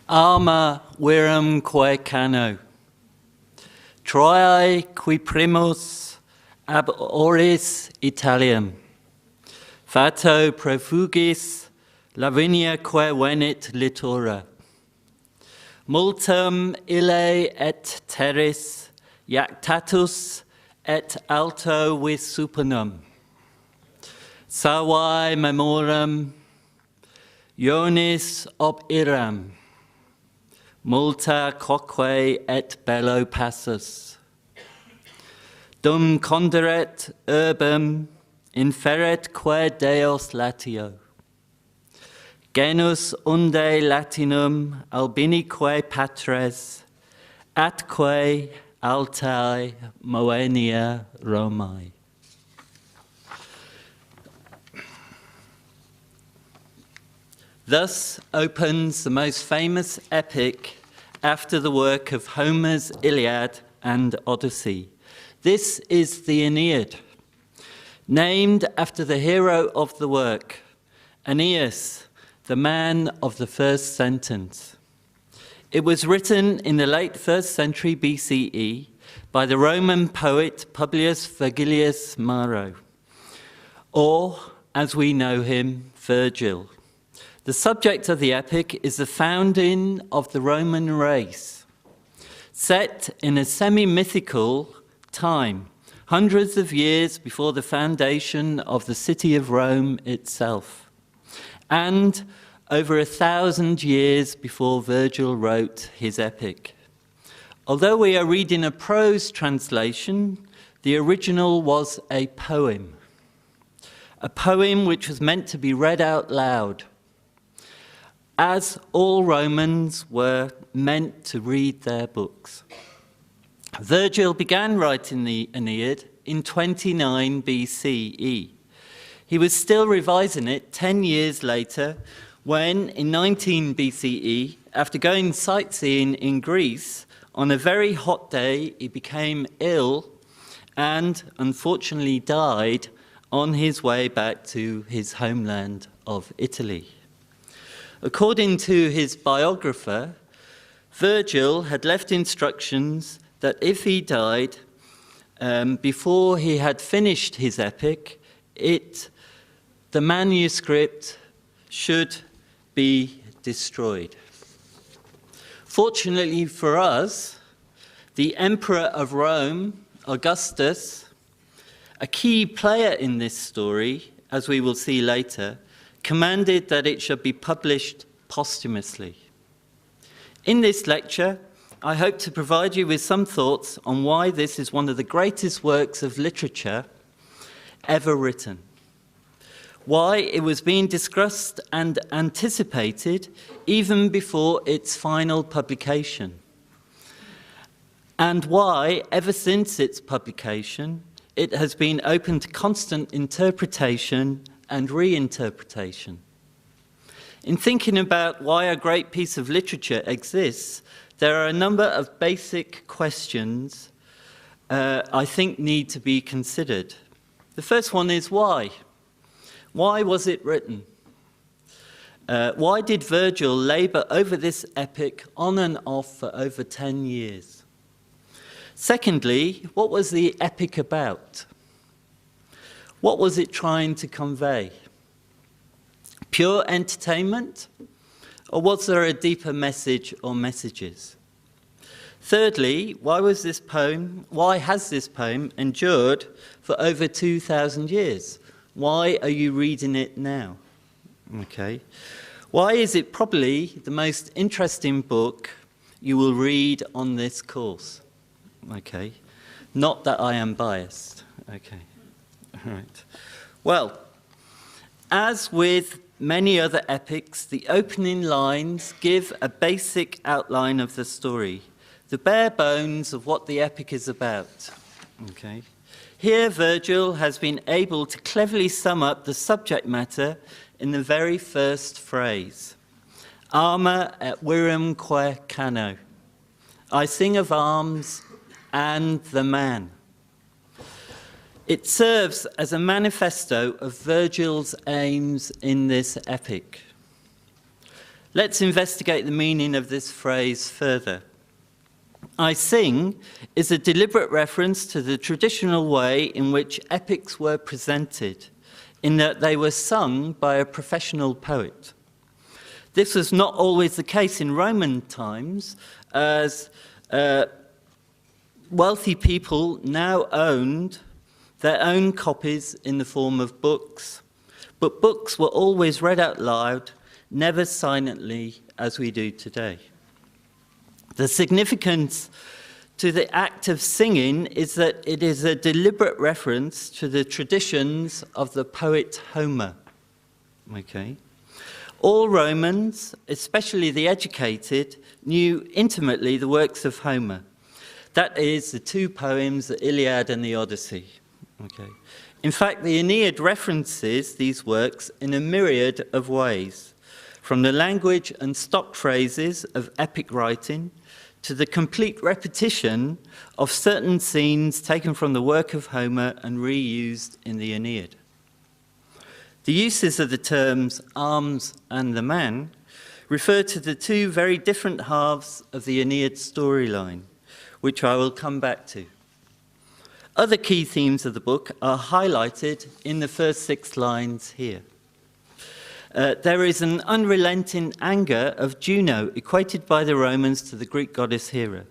Arma virum quae cano, Troiae qui primus ab oris Italiam, fato profugis Lavinia quae venit litora, multum ille et terris iactatus et alto vis supernum, savae memoram ionis ob iram, multa quoque et bello passus. Dum conderet urbem inferet quae Deos latio. Genus unde Latinum albinique patres, atque altae Moenia Romae. Thus opens the most famous epic after the work of Homer's Iliad and Odyssey. This is the Aeneid, named after the hero of the work, Aeneas, the man of the first sentence. It was written in the late 1st century BCE by the Roman poet Publius Virgilius Maro, or, as we know him, Virgil. The subject of the epic is the founding of the Roman race, set in a semi-mythical time, hundreds of years before the foundation of the city of Rome itself, and over 1,000 years before Virgil wrote his epic. Although we are reading a prose translation, the original was a poem which was meant to be read out loud, as all Romans were meant to read their books. Virgil began writing the Aeneid in 29 BCE. He was still revising it 10 years later when, in 19 BCE, after going sightseeing in Greece, on a very hot day, he became ill and unfortunately died on his way back to his homeland of Italy. According to his biographer, Virgil had left instructions that if he died before he had finished his epic, the manuscript should be destroyed. Fortunately for us, the Emperor of Rome, Augustus, a key player in this story, as we will see later, commanded that it should be published posthumously. In this lecture, I hope to provide you with some thoughts on why this is one of the greatest works of literature ever written, why it was being discussed and anticipated even before its final publication, and why, ever since its publication, it has been open to constant interpretation and reinterpretation. In thinking about why a great piece of literature exists, there are a number of basic questions I think need to be considered. The first one is why? Why was it written? Why did Virgil labor over this epic on and off for over 10 years? Secondly, what was the epic about? What was it trying to convey? Pure entertainment? Or was there a deeper message or messages? Thirdly, why has this poem endured for over 2,000 years? Why are you reading it now? Okay. Why is it probably the most interesting book you will read on this course? Okay. Not that I am biased. Okay. All right. Well, as with many other epics, the opening lines give a basic outline of the story, the bare bones of what the epic is about. Okay. Here, Virgil has been able to cleverly sum up the subject matter in the very first phrase. Arma et virum quae cano. I sing of arms and the man. It serves as a manifesto of Virgil's aims in this epic. Let's investigate the meaning of this phrase further. I sing is a deliberate reference to the traditional way in which epics were presented, in that they were sung by a professional poet. This was not always the case in Roman times, as wealthy people now owned their own copies in the form of books, but books were always read out loud, never silently as we do today. The significance to the act of singing is that it is a deliberate reference to the traditions of the poet Homer. Okay. All Romans, especially the educated, knew intimately the works of Homer. That is, the two poems, the Iliad and the Odyssey. Okay. In fact, the Aeneid references these works in a myriad of ways, from the language and stock phrases of epic writing to the complete repetition of certain scenes taken from the work of Homer and reused in the Aeneid. The uses of the terms arms and the man refer to the two very different halves of the Aeneid storyline, which I will come back to. Other key themes of the book are highlighted in the first 6 lines here. There is an unrelenting anger of Juno, equated by the Romans to the Greek goddess Hera.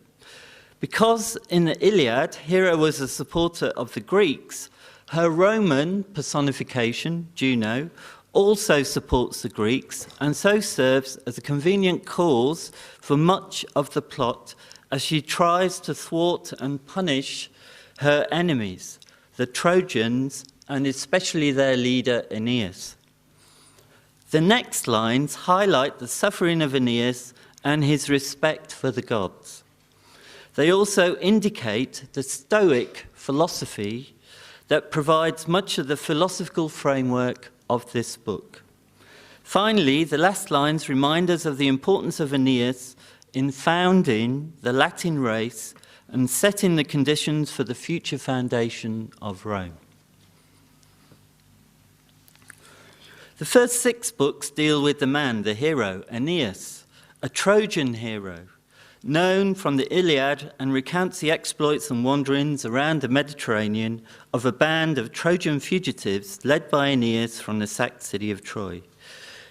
Because in the Iliad, Hera was a supporter of the Greeks, her Roman personification, Juno, also supports the Greeks and so serves as a convenient cause for much of the plot as she tries to thwart and punish her enemies, the Trojans, and especially their leader Aeneas. The next lines highlight the suffering of Aeneas and his respect for the gods. They also indicate the Stoic philosophy that provides much of the philosophical framework of this book. Finally, the last lines remind us of the importance of Aeneas in founding the Latin race and setting the conditions for the future foundation of Rome. The first 6 books deal with the man, the hero, Aeneas, a Trojan hero, known from the Iliad, and recounts the exploits and wanderings around the Mediterranean of a band of Trojan fugitives led by Aeneas from the sacked city of Troy.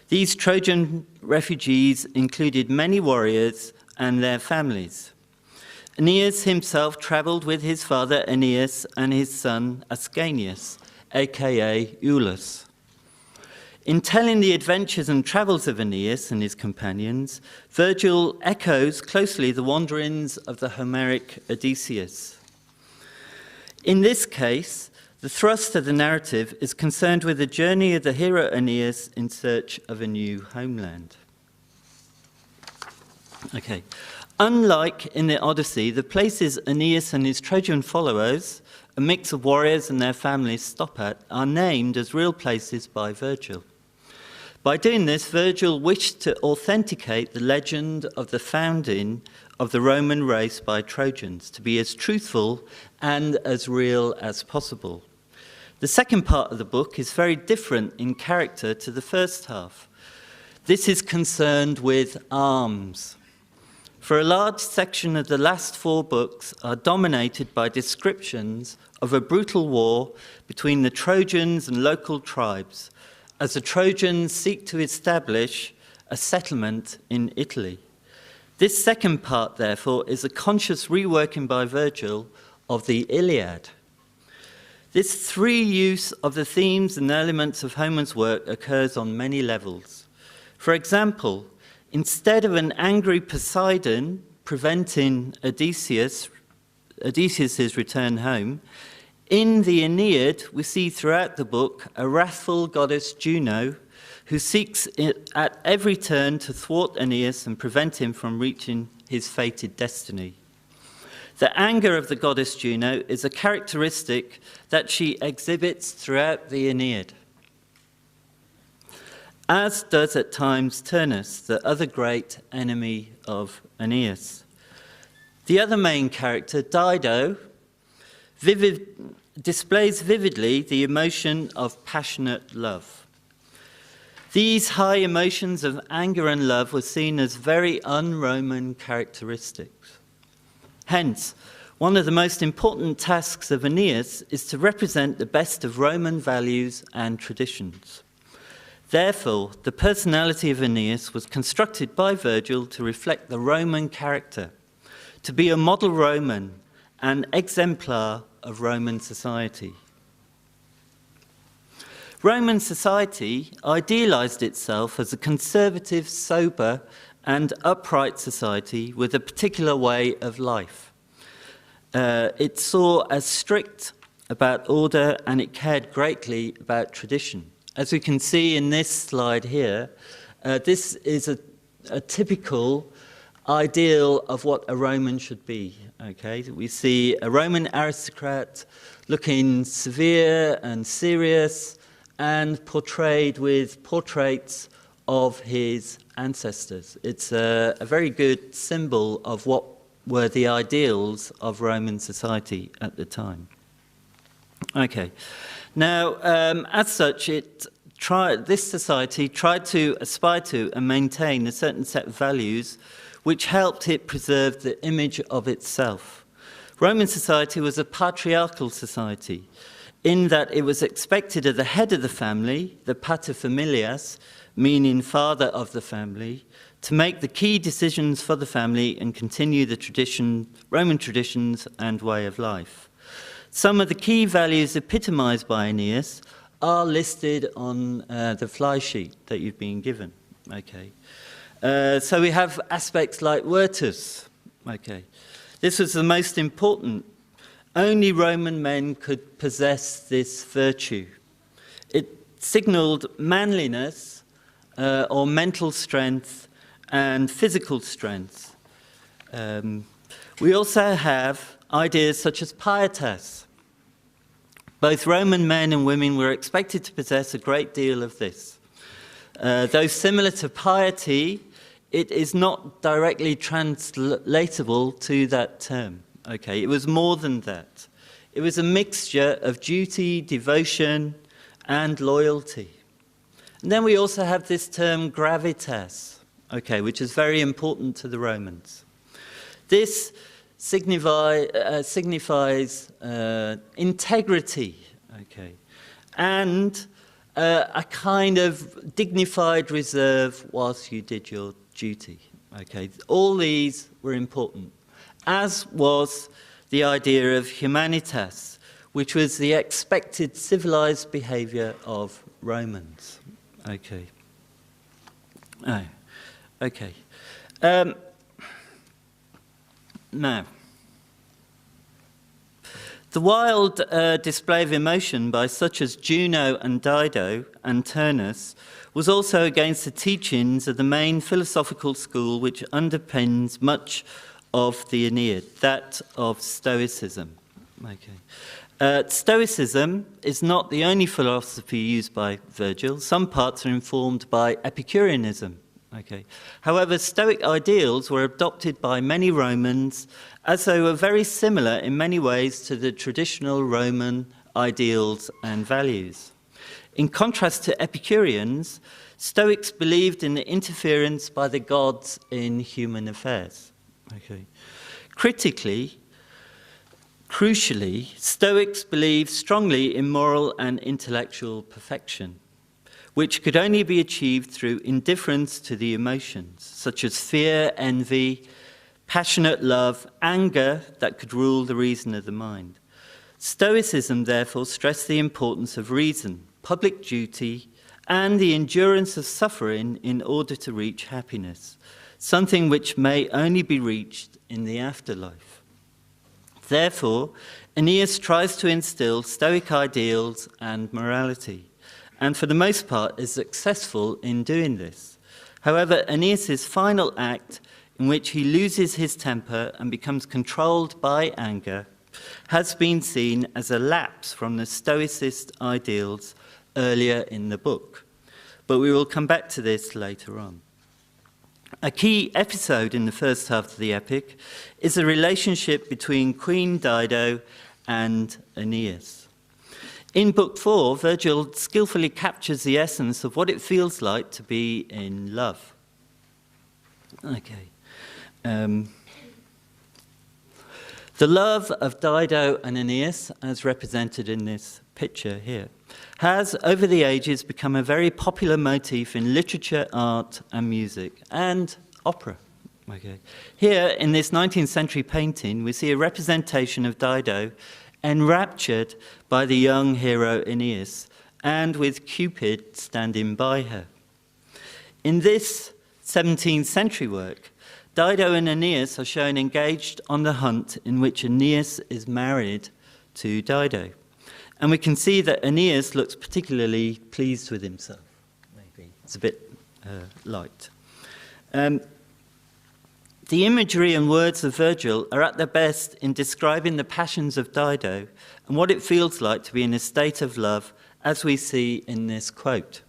These Trojan refugees included many warriors and their families. Aeneas himself travelled with his father Aeneas and his son Ascanius, aka Iulus. In telling the adventures and travels of Aeneas and his companions, Virgil echoes closely the wanderings of the Homeric Odysseus. In this case, the thrust of the narrative is concerned with the journey of the hero Aeneas in search of a new homeland. Okay. Unlike in the Odyssey, the places Aeneas and his Trojan followers, a mix of warriors and their families, stop at, are named as real places by Virgil. By doing this, Virgil wished to authenticate the legend of the founding of the Roman race by Trojans, to be as truthful and as real as possible. The second part of the book is very different in character to the first half. This is concerned with arms. For a large section of the last 4 books are dominated by descriptions of a brutal war between the Trojans and local tribes, as the Trojans seek to establish a settlement in Italy. This second part, therefore, is a conscious reworking by Virgil of the Iliad. This free use of the themes and elements of Homer's work occurs on many levels. For example, instead of an angry Poseidon preventing Odysseus' return home, in the Aeneid, we see throughout the book a wrathful goddess Juno who seeks at every turn to thwart Aeneas and prevent him from reaching his fated destiny. The anger of the goddess Juno is a characteristic that she exhibits throughout the Aeneid, as does at times Turnus, the other great enemy of Aeneas. The other main character, Dido, displays vividly the emotion of passionate love. These high emotions of anger and love were seen as very un-Roman characteristics. Hence, one of the most important tasks of Aeneas is to represent the best of Roman values and traditions. Therefore, the personality of Aeneas was constructed by Virgil to reflect the Roman character, to be a model Roman, an exemplar of Roman society. Roman society idealized itself as a conservative, sober, and upright society with a particular way of life. It saw as strict about order, and it cared greatly about tradition. As we can see in this slide here, this is a typical ideal of what a Roman should be. Okay, we see a Roman aristocrat looking severe and serious and portrayed with portraits of his ancestors. It's a very good symbol of what were the ideals of Roman society at the time. Okay, now as such, this society tried to aspire to and maintain a certain set of values which helped it preserve the image of itself. Roman society was a patriarchal society, in that it was expected of the head of the family, the paterfamilias, meaning father of the family, to make the key decisions for the family and continue the Roman traditions and way of life. Some of the key values epitomized by Aeneas are listed on the fly sheet that you've been given. Okay. So we have aspects like virtus. Okay. This was the most important. Only Roman men could possess this virtue. It signaled manliness or mental strength and physical strength. We also have ideas such as pietas. Both Roman men and women were expected to possess a great deal of this. Though similar to piety, it is not directly translatable to that term. Okay, it was more than that. It was a mixture of duty, devotion, and loyalty. And then we also have this term gravitas, okay, which is very important to the Romans. This signifies integrity, okay, and a kind of dignified reserve whilst you did your duty. Okay, all these were important, as was the idea of humanitas, which was the expected civilized behavior of Romans. Okay. Oh, okay. Now, the wild display of emotion by such as Juno and Dido and Turnus was also against the teachings of the main philosophical school which underpins much of the Aeneid, that of Stoicism. Okay. Stoicism is not the only philosophy used by Virgil. Some parts are informed by Epicureanism. Okay. However, Stoic ideals were adopted by many Romans as they were very similar in many ways to the traditional Roman ideals and values. In contrast to Epicureans, Stoics believed in the interference by the gods in human affairs. Okay. Crucially, Stoics believed strongly in moral and intellectual perfection, which could only be achieved through indifference to the emotions, such as fear, envy, passionate love, anger that could rule the reason of the mind. Stoicism, therefore, stressed the importance of reason, public duty, and the endurance of suffering in order to reach happiness, something which may only be reached in the afterlife. Therefore, Aeneas tries to instill Stoic ideals and morality, and for the most part is successful in doing this. However, Aeneas' final act, in which he loses his temper and becomes controlled by anger, has been seen as a lapse from the Stoicist ideals earlier in the book. But we will come back to this later on. A key episode in the first half of the epic is the relationship between Queen Dido and Aeneas. In Book 4, Virgil skillfully captures the essence of what it feels like to be in love. Okay. The love of Dido and Aeneas, as represented in this picture here, has over the ages become a very popular motif in literature, art and music, and opera. Okay. Here, in this 19th century painting, we see a representation of Dido enraptured by the young hero Aeneas, and with Cupid standing by her. In this 17th century work, Dido and Aeneas are shown engaged on the hunt in which Aeneas is married to Dido. And we can see that Aeneas looks particularly pleased with himself. Maybe it's a bit light. The imagery and words of Virgil are at their best in describing the passions of Dido and what it feels like to be in a state of love, as we see in this quote.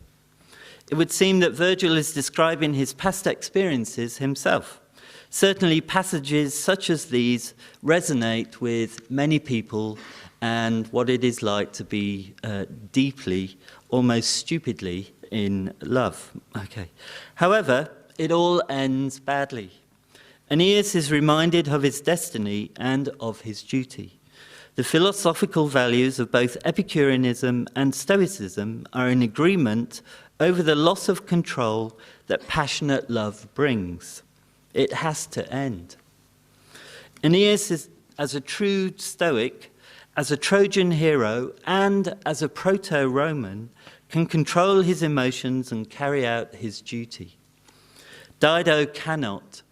It would seem that Virgil is describing his past experiences himself. Certainly passages such as these resonate with many people and what it is like to be deeply, almost stupidly in love. Okay. However, it all ends badly. Aeneas is reminded of his destiny and of his duty. The philosophical values of both Epicureanism and Stoicism are in agreement over the loss of control that passionate love brings. It has to end. Aeneas, is, as a true Stoic, as a Trojan hero, and as a proto-Roman, can control his emotions and carry out his duty. Dido cannot,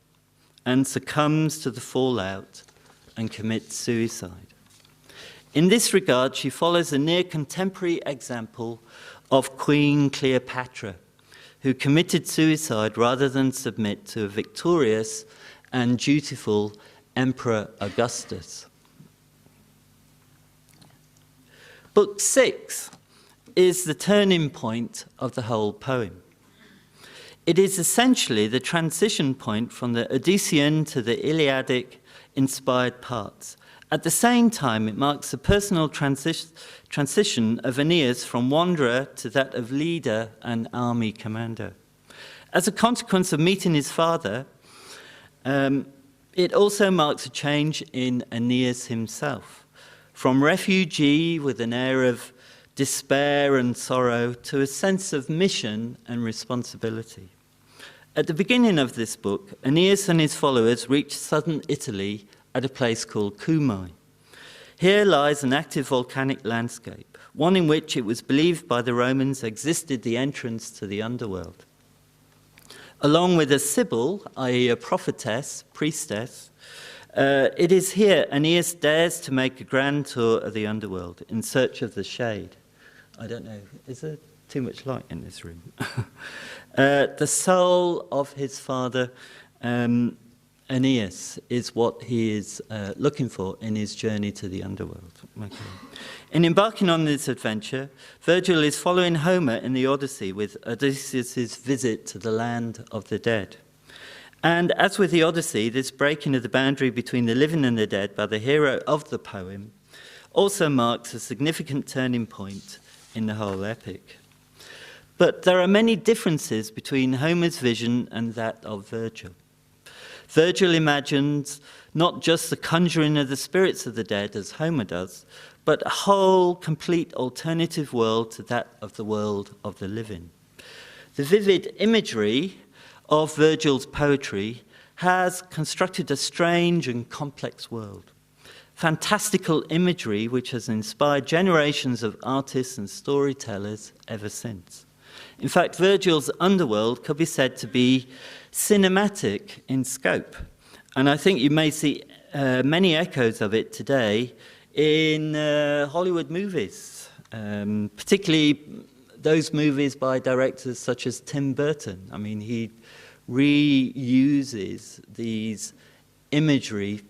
and succumbs to the fallout and commits suicide. In this regard, she follows a near contemporary example of Queen Cleopatra, who committed suicide rather than submit to a victorious and dutiful Emperor Augustus. Book 6 is the turning point of the whole poem. It is essentially the transition point from the Odyssean to the Iliadic inspired parts. At the same time, it marks a personal transition of Aeneas from wanderer to that of leader and army commander. As a consequence of meeting his father, it also marks a change in Aeneas himself, from refugee with an air of despair and sorrow to a sense of mission and responsibility. At the beginning of this book, Aeneas and his followers reach southern Italy at a place called Cumae. Here lies an active volcanic landscape, one in which it was believed by the Romans existed the entrance to the underworld. Along with a sibyl, i.e. a prophetess, priestess, it is here Aeneas dares to make a grand tour of the underworld in search of the shade. I don't know, is there too much light in this room? The soul of his father, Aeneas, is what he is looking for in his journey to the underworld. Okay. In embarking on this adventure, Virgil is following Homer in the Odyssey with Odysseus' visit to the land of the dead. And as with the Odyssey, this breaking of the boundary between the living and the dead by the hero of the poem also marks a significant turning point in the whole epic. But there are many differences between Homer's vision and that of Virgil. Virgil imagines not just the conjuring of the spirits of the dead, as Homer does, but a whole, complete alternative world to that of the world of the living. The vivid imagery of Virgil's poetry has constructed a strange and complex world. Fantastical imagery which has inspired generations of artists and storytellers ever since. In fact, Virgil's underworld could be said to be cinematic in scope. And I think you may see many echoes of it today in Hollywood movies, particularly those movies by directors such as Tim Burton. I mean, he reuses these imagery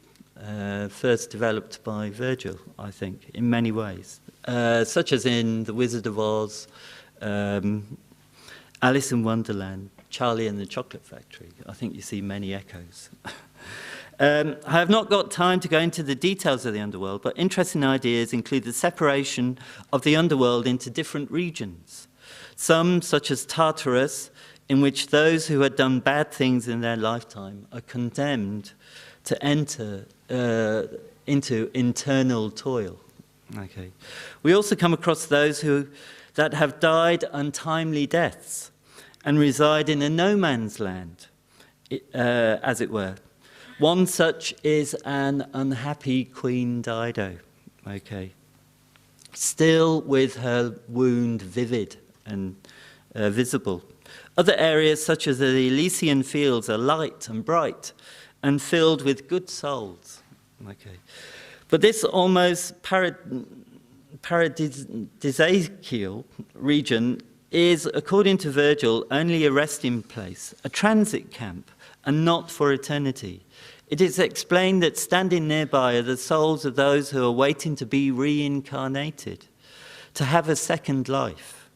first developed by Virgil, I think, in many ways, such as in The Wizard of Oz, Alice in Wonderland, Charlie and the Chocolate Factory. I think you see many echoes. I have not got time to go into the details of the underworld, but interesting ideas include the separation of the underworld into different regions. Some, such as Tartarus, in which those who had done bad things in their lifetime are condemned to enter into internal toil. Okay. We also come across those that have died untimely deaths and reside in a no man's land, as it were. One such is an unhappy Queen Dido, okay, still with her wound vivid and visible. Other areas, such as the Elysian fields, are light and bright and filled with good souls. Okay. But this almost paradisiacal region is, according to Virgil, only a resting place, a transit camp, and not for eternity. It is explained that standing nearby are the souls of those who are waiting to be reincarnated, to have a second life.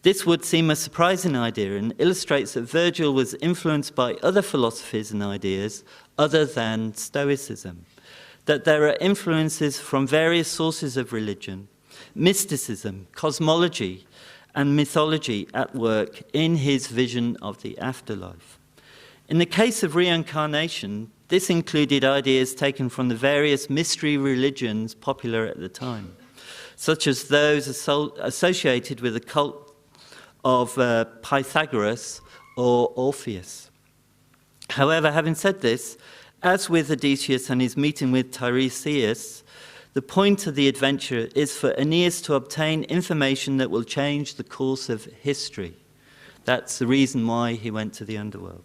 This would seem a surprising idea and illustrates that Virgil was influenced by other philosophies and ideas other than Stoicism, that there are influences from various sources of religion, mysticism, cosmology, and mythology at work in his vision of the afterlife. In the case of reincarnation, this included ideas taken from the various mystery religions popular at the time, such as those associated with the cult of Pythagoras or Orpheus. However, having said this, as with Odysseus and his meeting with Tiresias, the point of the adventure is for Aeneas to obtain information that will change the course of history. That's the reason why he went to the underworld.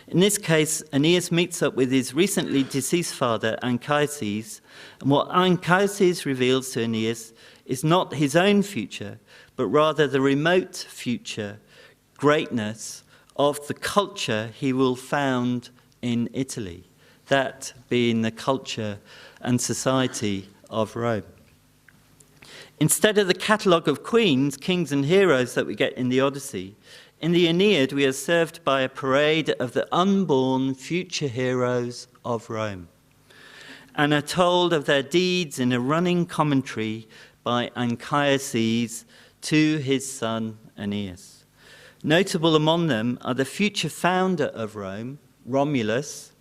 In this case, Aeneas meets up with his recently deceased father, Anchises, and what Anchises reveals to Aeneas is not his own future, but rather the remote future greatness of the culture he will found in Italy, that being the culture and society of Rome. Instead of the catalogue of queens, kings, and heroes that we get in the Odyssey, in the Aeneid we are served by a parade of the unborn future heroes of Rome, and are told of their deeds in a running commentary by Anchises to his son Aeneas. Notable among them are the future founder of Rome, Romulus,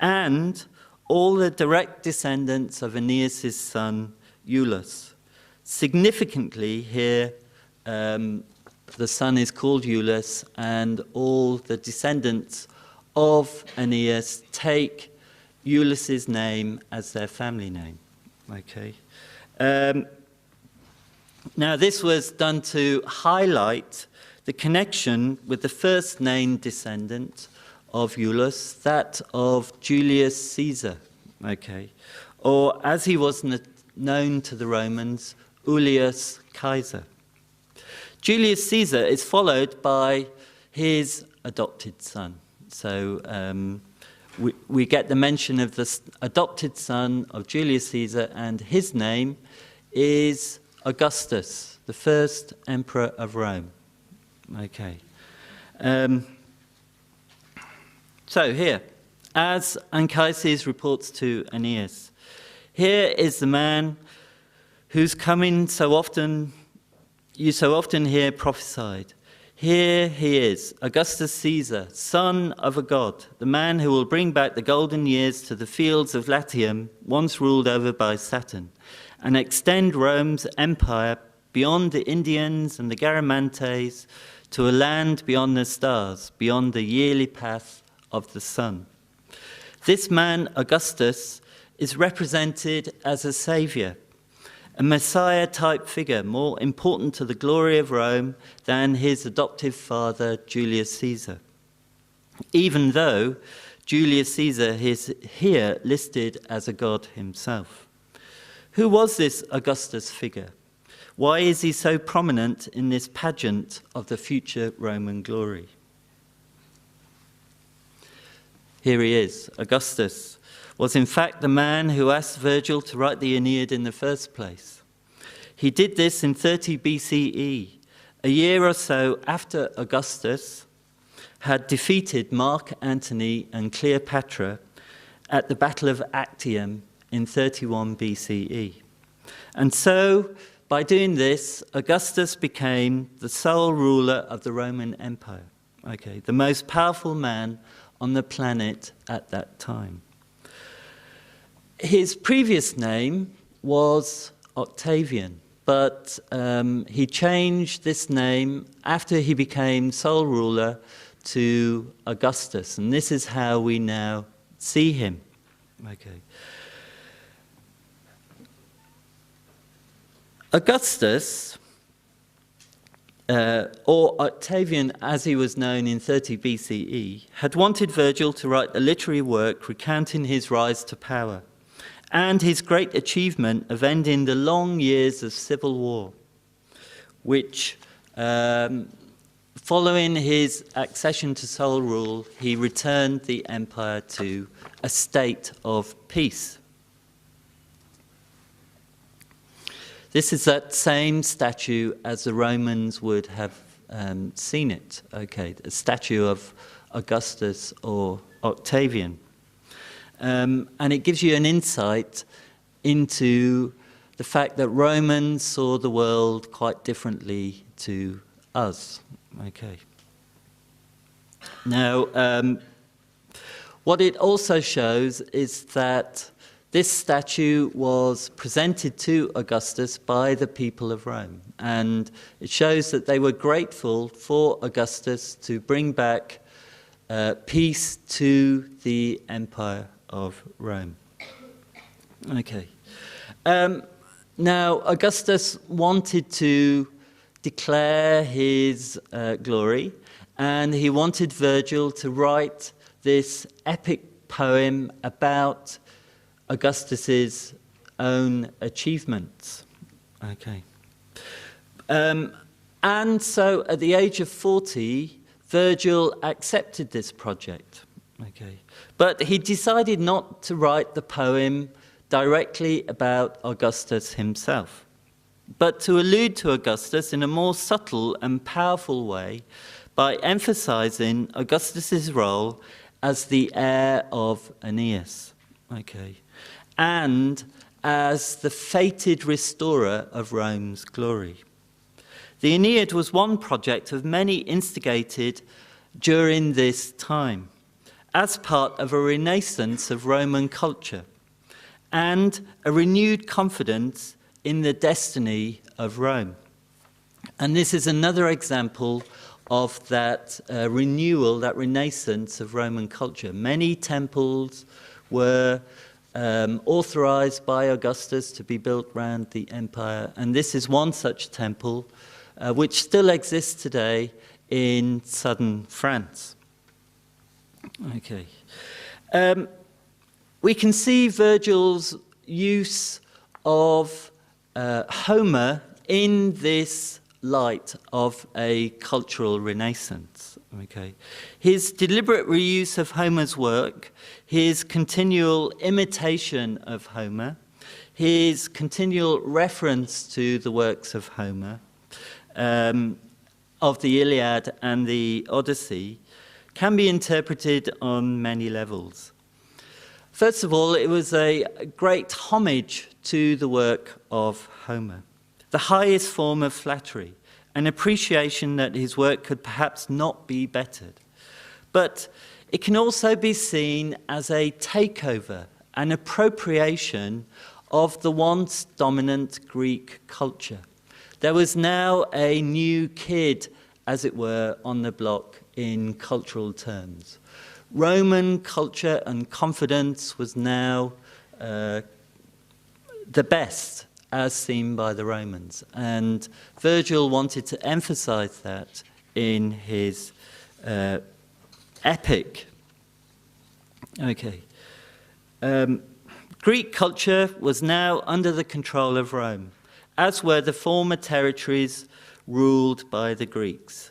and all the direct descendants of Aeneas' son, Iulus. Significantly here, the son is called Iulus, and all the descendants of Aeneas take Iulus's name as their family name. Okay. Now, this was done to highlight the connection with the first named descendant of Iulus, that of Julius Caesar, okay, or as he was known to the Romans, Julius Caesar. Julius Caesar is followed by his adopted son. So we get the mention of the adopted son of Julius Caesar, and his name is Augustus, the first emperor of Rome. Okay. So here, as Anchises reports to Aeneas, here is the man whose coming you so often hear prophesied. Here he is, Augustus Caesar, son of a god, the man who will bring back the golden years to the fields of Latium, once ruled over by Saturn, and extend Rome's empire beyond the Indians and the Garamantes to a land beyond the stars, beyond the yearly path of the sun. This man, Augustus, is represented as a saviour, a Messiah-type figure, more important to the glory of Rome than his adoptive father, Julius Caesar, even though Julius Caesar is here listed as a god himself. Who was this Augustus figure? Why is he so prominent in this pageant of the future Roman glory? Here he is. Augustus was in fact the man who asked Virgil to write the Aeneid in the first place. He did this in 30 BCE, a year or so after Augustus had defeated Mark Antony and Cleopatra at the Battle of Actium in 31 BCE. And so, by doing this, Augustus became the sole ruler of the Roman Empire, okay, the most powerful man on the planet at that time. His previous name was Octavian, but he changed this name after he became sole ruler to Augustus, and this is how we now see him. Okay. Augustus, or Octavian as he was known in 30 BCE, had wanted Virgil to write a literary work recounting his rise to power and his great achievement of ending the long years of civil war, which, following his accession to sole rule, he returned the empire to a state of peace. This is that same statue as the Romans would have seen it, okay, a statue of Augustus or Octavian. And it gives you an insight into the fact that Romans saw the world quite differently to us, okay. Now, what it also shows is that this statue was presented to Augustus by the people of Rome, and it shows that they were grateful for Augustus to bring back peace to the Empire of Rome. Okay. Now, Augustus wanted to declare his glory, and he wanted Virgil to write this epic poem about Augustus's own achievements. Okay. And so at the age of 40, Virgil accepted this project. Okay. But he decided not to write the poem directly about Augustus himself, but to allude to Augustus in a more subtle and powerful way by emphasizing Augustus's role as the heir of Aeneas. Okay. And as the fated restorer of Rome's glory. The Aeneid was one project of many instigated during this time as part of a renaissance of Roman culture and a renewed confidence in the destiny of Rome. And this is another example of that renewal, that renaissance of Roman culture. Many temples were authorized by Augustus to be built around the empire, and this is one such temple which still exists today in southern France. Okay. We can see Virgil's use of Homer in this light of a cultural renaissance. Okay. His deliberate reuse of Homer's work, his continual imitation of Homer, his continual reference to the works of Homer, of the Iliad and the Odyssey, can be interpreted on many levels. First of all, it was a great homage to the work of Homer, the highest form of flattery, an appreciation that his work could perhaps not be bettered. But it can also be seen as a takeover, an appropriation of the once dominant Greek culture. There was now a new kid, as it were, on the block in cultural terms. Roman culture and confidence was now the best, as seen by the Romans. And Virgil wanted to emphasize that in his epic. Okay. Greek culture was now under the control of Rome, as were the former territories ruled by the Greeks.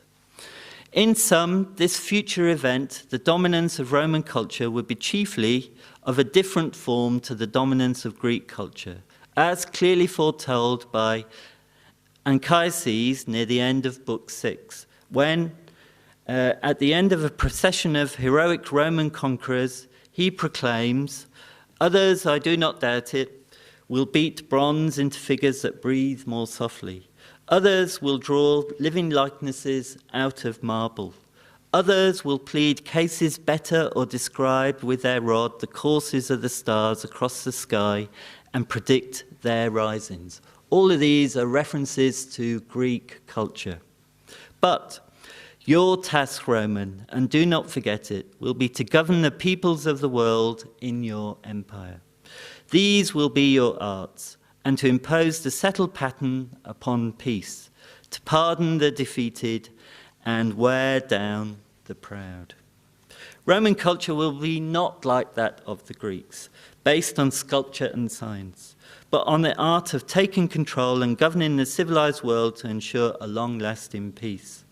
In sum, this future event, the dominance of Roman culture, would be chiefly of a different form to the dominance of Greek culture, as clearly foretold by Anchises near the end of Book 6, when, at the end of a procession of heroic Roman conquerors, he proclaims, "Others, I do not doubt it, will beat bronze into figures that breathe more softly. Others will draw living likenesses out of marble. Others will plead cases better or describe with their rod the courses of the stars across the sky and predict their risings." All of these are references to Greek culture. But your task, Roman, and do not forget it, will be to govern the peoples of the world in your empire. These will be your arts, and to impose the settled pattern upon peace, to pardon the defeated and wear down the proud. Roman culture will be not like that of the Greeks, based on sculpture and science, but on the art of taking control and governing the civilized world to ensure a long-lasting peace.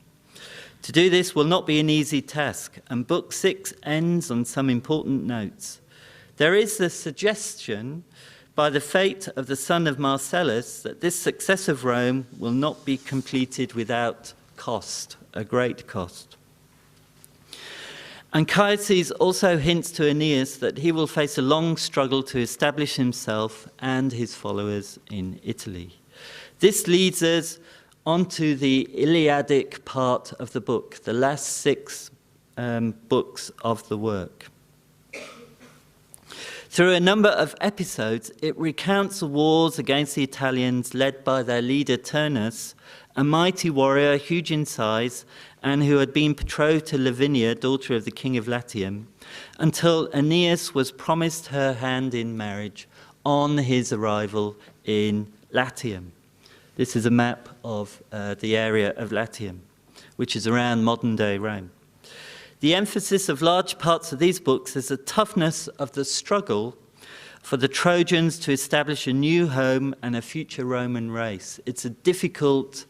To do this will not be an easy task, and Book 6 ends on some important notes. There is the suggestion by the fate of the son of Marcellus that this success of Rome will not be completed without cost, a great cost. Anchises also hints to Aeneas that he will face a long struggle to establish himself and his followers in Italy. This leads us onto the Iliadic part of the book, the last 6 books of the work. Through a number of episodes, it recounts the wars against the Italians led by their leader Turnus, a mighty warrior, huge in size, and who had been betrothed to Lavinia, daughter of the king of Latium, until Aeneas was promised her hand in marriage on his arrival in Latium. This is a map of the area of Latium, which is around modern-day Rome. The emphasis of large parts of these books is the toughness of the struggle for the Trojans to establish a new home and a future Roman race. It's a difficult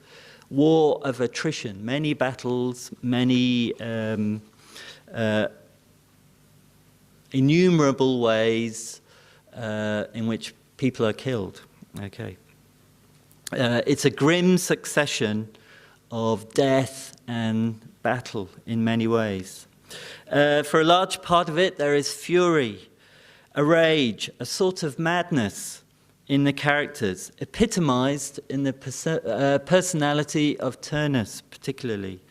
war of attrition, many battles, many innumerable ways in which people are killed. Okay. It's a grim succession of death and battle in many ways. For a large part of it, there is fury, a rage, a sort of madness in the characters, epitomized in the personality of Turnus, particularly.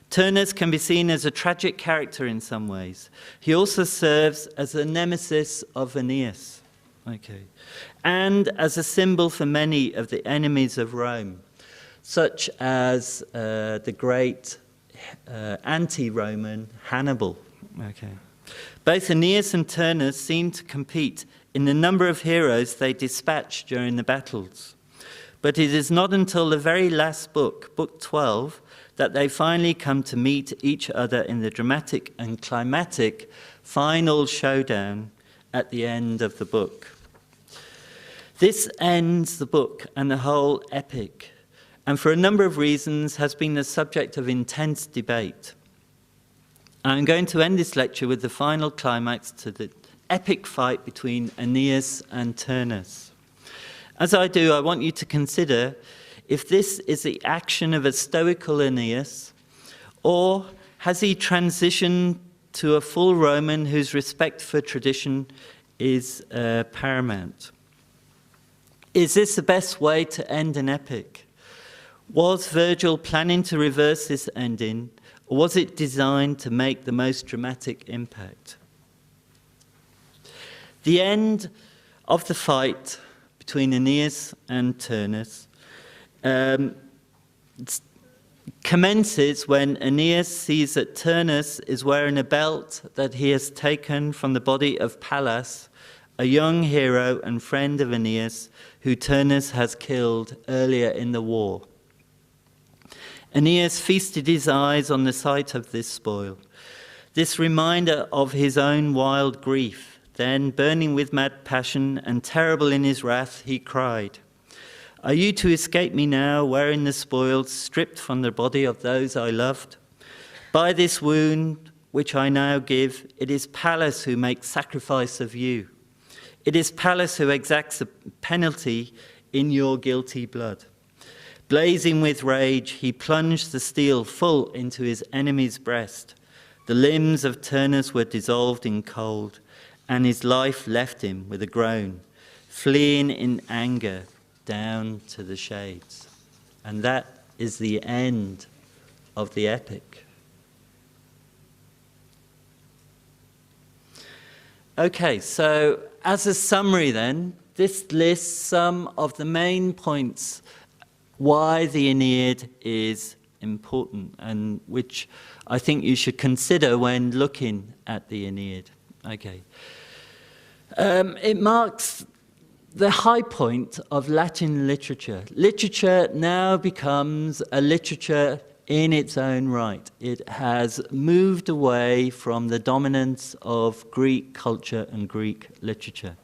Turnus can be seen as a tragic character in some ways. He also serves as a nemesis of Aeneas, okay, and as a symbol for many of the enemies of Rome, such as the great anti-Roman Hannibal. Okay. Both Aeneas and Turnus seem to compete in the number of heroes they dispatch during the battles. But it is not until the very last book, Book 12, that they finally come to meet each other in the dramatic and climatic final showdown at the end of the book. This ends the book and the whole epic, and for a number of reasons has been the subject of intense debate. I'm going to end this lecture with the final climax to the epic fight between Aeneas and Turnus. As I do, I want you to consider if this is the action of a stoical Aeneas, or has he transitioned to a full Roman whose respect for tradition is paramount? Is this the best way to end an epic? Was Virgil planning to reverse this ending, or was it designed to make the most dramatic impact? The end of the fight between Aeneas and Turnus commences when Aeneas sees that Turnus is wearing a belt that he has taken from the body of Pallas, a young hero and friend of Aeneas, who Turnus has killed earlier in the war. Aeneas feasted his eyes on the sight of this spoil, this reminder of his own wild grief. Then, burning with mad passion and terrible in his wrath, he cried, "Are you to escape me now, wearing the spoils stripped from the body of those I loved? By this wound which I now give, it is Pallas who makes sacrifice of you. It is Pallas who exacts a penalty in your guilty blood." Blazing with rage, he plunged the steel full into his enemy's breast. The limbs of Turnus were dissolved in cold, and his life left him with a groan, fleeing in anger down to the shades. And that is the end of the epic. Okay, so as a summary then, this lists some of the main points why the Aeneid is important, and which I think you should consider when looking at the Aeneid. Okay. It marks the high point of Latin literature. Literature now becomes a literature in its own right. It has moved away from the dominance of Greek culture and Greek literature.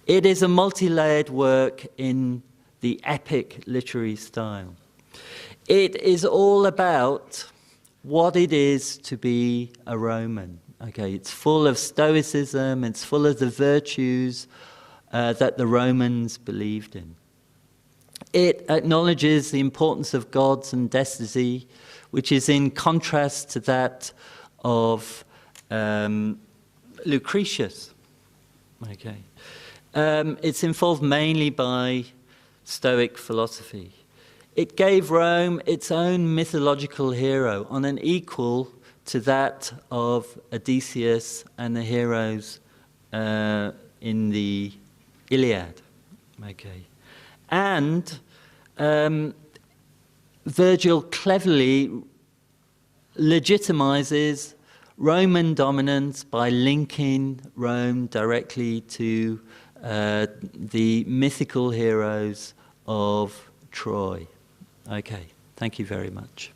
It is a multi-layered work in the epic literary style. It is all about what it is to be a Roman. Okay, it's full of stoicism, it's full of the virtues that the Romans believed in. It acknowledges the importance of gods and destiny, which is in contrast to that of Lucretius. Okay. It's informed mainly by Stoic philosophy. It gave Rome its own mythological hero on an equal to that of Odysseus and the heroes in the Iliad. Okay. And Virgil cleverly legitimizes Roman dominance by linking Rome directly to the mythical heroes of Troy. Okay, thank you very much.